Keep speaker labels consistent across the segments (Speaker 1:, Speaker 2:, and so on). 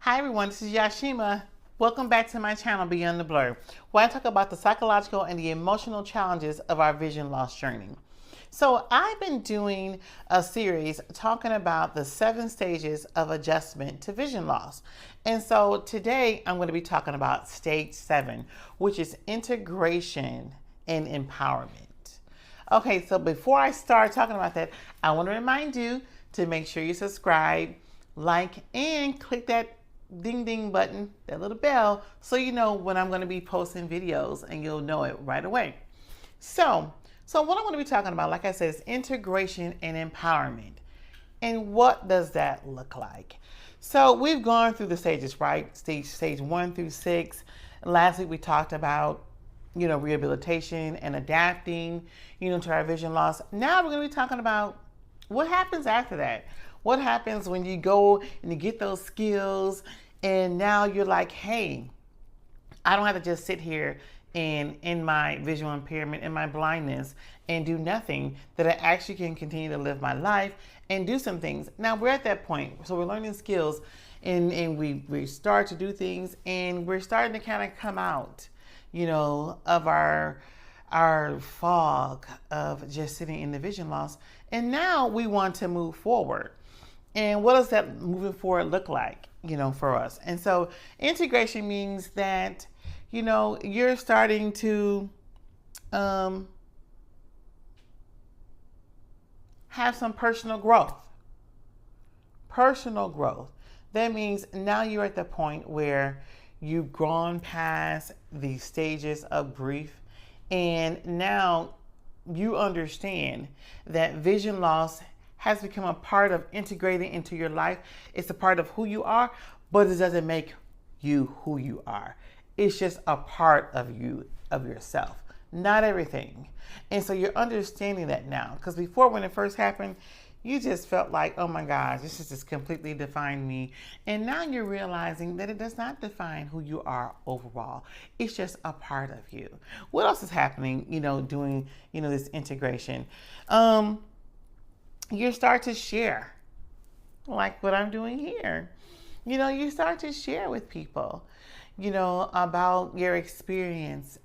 Speaker 1: Hi everyone, this is Yashima. Welcome back to my channel Beyond the Blur, where I talk about the psychological and the emotional challenges of our vision loss journey. So I've been doing a series talking about the 7 stages of adjustment to vision loss. And so today I'm going to be talking about stage 7, which is integration and empowerment. Okay, so before I start talking about that, I want to remind you to make sure you subscribe, like, and click that ding ding button, that little bell, so you know when I'm going to be posting videos and you'll know it right away. So what I'm going to be talking about, like I said, is integration and empowerment. And what does that look like? So we've gone through the stages, right? Stage 1 through 6. Last week we talked about, rehabilitation and adapting, to our vision loss. Now we're going to be talking about what happens after that. What happens when you go and you get those skills and now you're like, hey, I don't have to just sit here and in my visual impairment and my blindness and do nothing, that I actually can continue to live my life and do some things. Now we're at that point. So we're learning skills and we start to do things and we're starting to kind of come out, of our fog of just sitting in the vision loss. And now we want to move forward. And what does that moving forward look like, for us? And so integration means that, you're starting to have some personal growth. Personal growth. That means now you're at the point where you've gone past the stages of grief, and now you understand that vision loss has become a part of integrating into your life. It's a part of who you are, but it doesn't make you who you are. It's just a part of you, of yourself, not everything. And so you're understanding that now, because before, when it first happened, you just felt like, oh my gosh, this has just completely defined me. And now you're realizing that it does not define who you are overall. It's just a part of you. What else is happening, doing, this integration? You start to share, like what I'm doing here. You start to share with people, about your experience,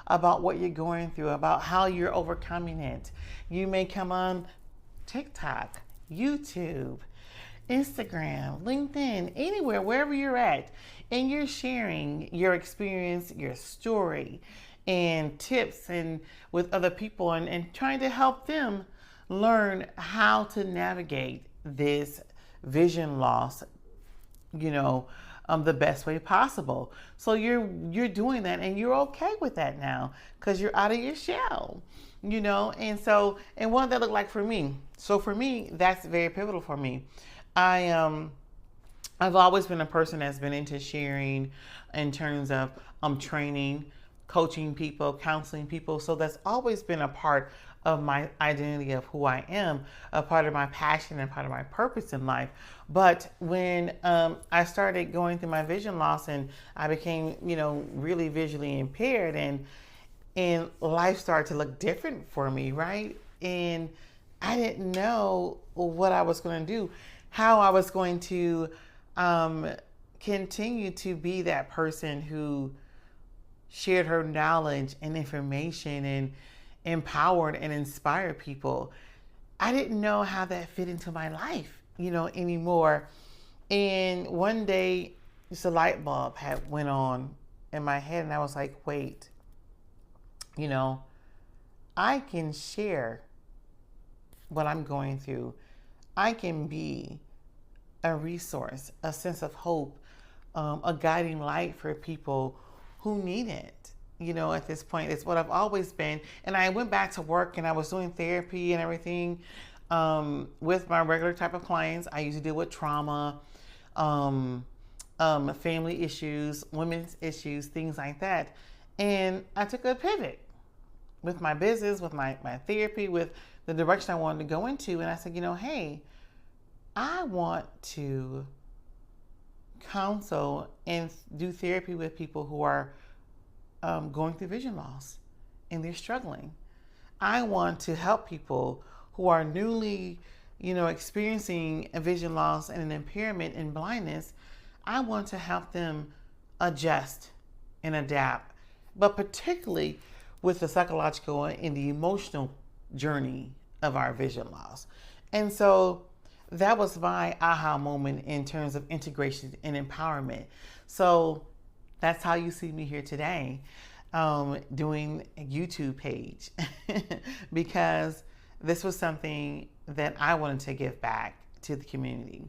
Speaker 1: about what you're going through, about how you're overcoming it. You may come on TikTok, YouTube, Instagram, LinkedIn, anywhere, wherever you're at, and you're sharing your experience, your story, and tips and with other people and trying to help them learn how to navigate this vision loss, the best way possible. So you're doing that and you're okay with that now because you're out of your shell, and what did that look like for me? So for me, that's very pivotal for me. I've always been a person that's been into sharing in terms of training, coaching people, counseling people. So that's always been a part of my identity of who I am, a part of my passion and part of my purpose in life. But when I started going through my vision loss and I became, really visually impaired and life started to look different for me, right? And I didn't know what I was going to do, how I was going to continue to be that person who shared her knowledge and information and empowered and inspired people. I didn't know how that fit into my life, anymore. And one day, just a light bulb had went on in my head, and I was like, wait, I can share what I'm going through. I can be a resource, a sense of hope, a guiding light for people who need it. At this point, it's what I've always been. And I went back to work and I was doing therapy and everything with my regular type of clients. I usually deal with trauma, family issues, women's issues, things like that. And I took a pivot with my business, with my therapy, with the direction I wanted to go into. And I said, hey, I want to counsel and do therapy with people who are going through vision loss and they're struggling. I want to help people who are newly, experiencing a vision loss and an impairment and blindness. I want to help them adjust and adapt, but particularly with the psychological and the emotional journey of our vision loss. And so that was my aha moment in terms of integration and empowerment. So that's how you see me here today, doing a YouTube page because this was something that I wanted to give back to the community.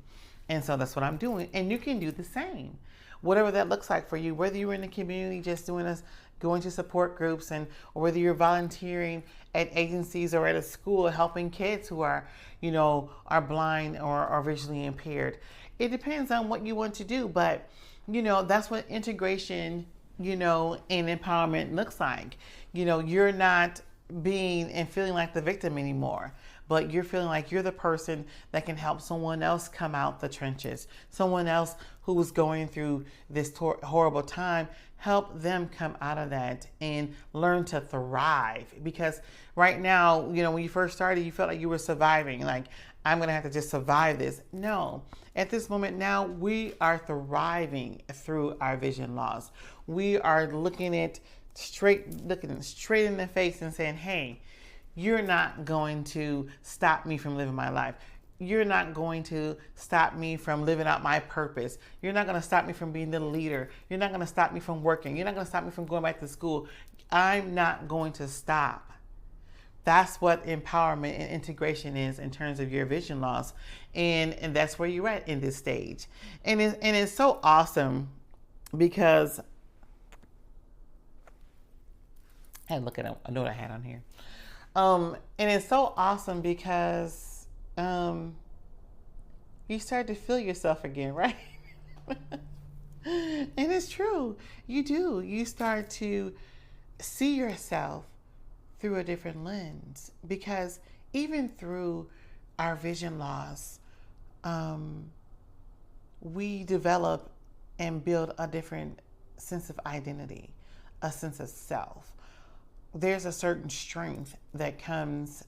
Speaker 1: And so that's what I'm doing. And you can do the same, whatever that looks like for you, whether you're in the community just going to support groups, or whether you're volunteering at agencies or at a school helping kids who are, are blind or are visually impaired. It depends on what you want to do, but that's what integration, and empowerment looks like. You're not being and feeling like the victim anymore, but you're feeling like you're the person that can help someone else come out the trenches, someone else who's going through this horrible time, help them come out of that and learn to thrive. Because right now, when you first started, you felt like you were surviving, like I'm gonna have to just survive this. No, at this moment now, we are thriving through our vision loss. We are looking straight in the face and saying, hey, you're not going to stop me from living my life. You're not going to stop me from living out my purpose. You're not going to stop me from being the leader. You're not going to stop me from working. You're not going to stop me from going back to school. I'm not going to stop. That's what empowerment and integration is in terms of your vision loss. And that's where you're at in this stage. And it's so awesome because, hey, look at a note I had on here. And it's so awesome because you start to feel yourself again, right? And it's true. You do. You start to see yourself through a different lens, because even through our vision loss, we develop and build a different sense of identity, a sense of self. There's a certain strength that comes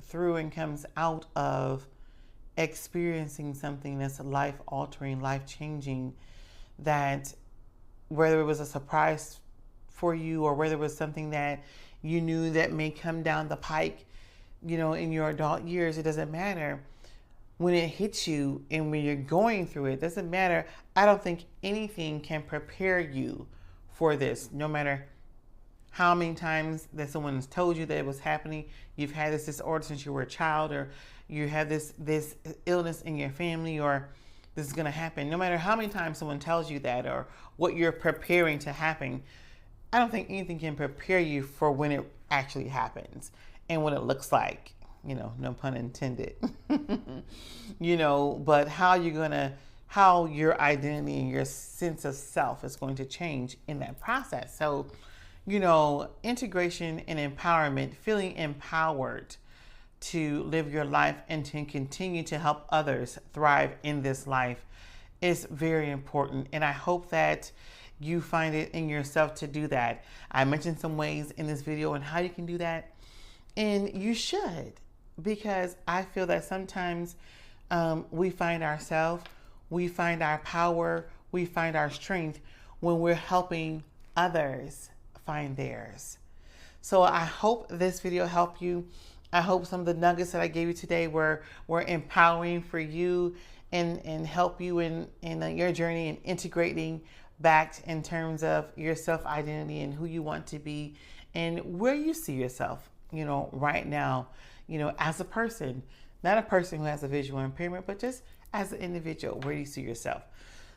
Speaker 1: through and comes out of experiencing something that's life-altering, life-changing, that whether it was a surprise for you or whether it was something that you knew that may come down the pike, in your adult years, it doesn't matter. When it hits you and when you're going through it, doesn't matter. I don't think anything can prepare you for this, no matter how many times that someone has told you that it was happening. You've had this disorder since you were a child, or you have this illness in your family, or this is going to happen. No matter how many times someone tells you that, or what you're preparing to happen, I don't think anything can prepare you for when it actually happens and what it looks like. No pun intended. But how your identity and your sense of self is going to change in that process. So, integration and empowerment, feeling empowered to live your life and to continue to help others thrive in this life is very important. And I hope that you find it in yourself to do that. I mentioned some ways in this video on how you can do that. And you should, because I feel that sometimes we find ourselves, we find our power, we find our strength when we're helping others find theirs. So I hope this video helped you. I hope some of the nuggets that I gave you today were empowering for you and help you in your journey and integrating back in terms of your self-identity and who you want to be and where you see yourself, right now, as a person, not a person who has a visual impairment, but just as an individual, where do you see yourself?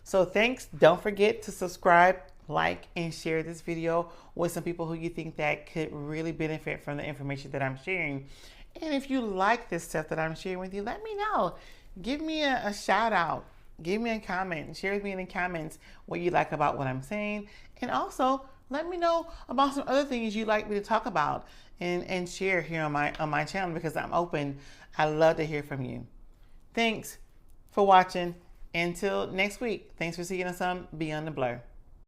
Speaker 1: So thanks. Don't forget to subscribe, like, and share this video with some people who you think that could really benefit from the information that I'm sharing. And if you like this stuff that I'm sharing with you, let me know. Give me a shout out. Give me a comment. Share with me in the comments what you like about what I'm saying. And also let me know about some other things you'd like me to talk about and share here on my channel, because I'm open. I love to hear from you. Thanks for watching. Until next week, thanks for seeing us on Beyond the Blur.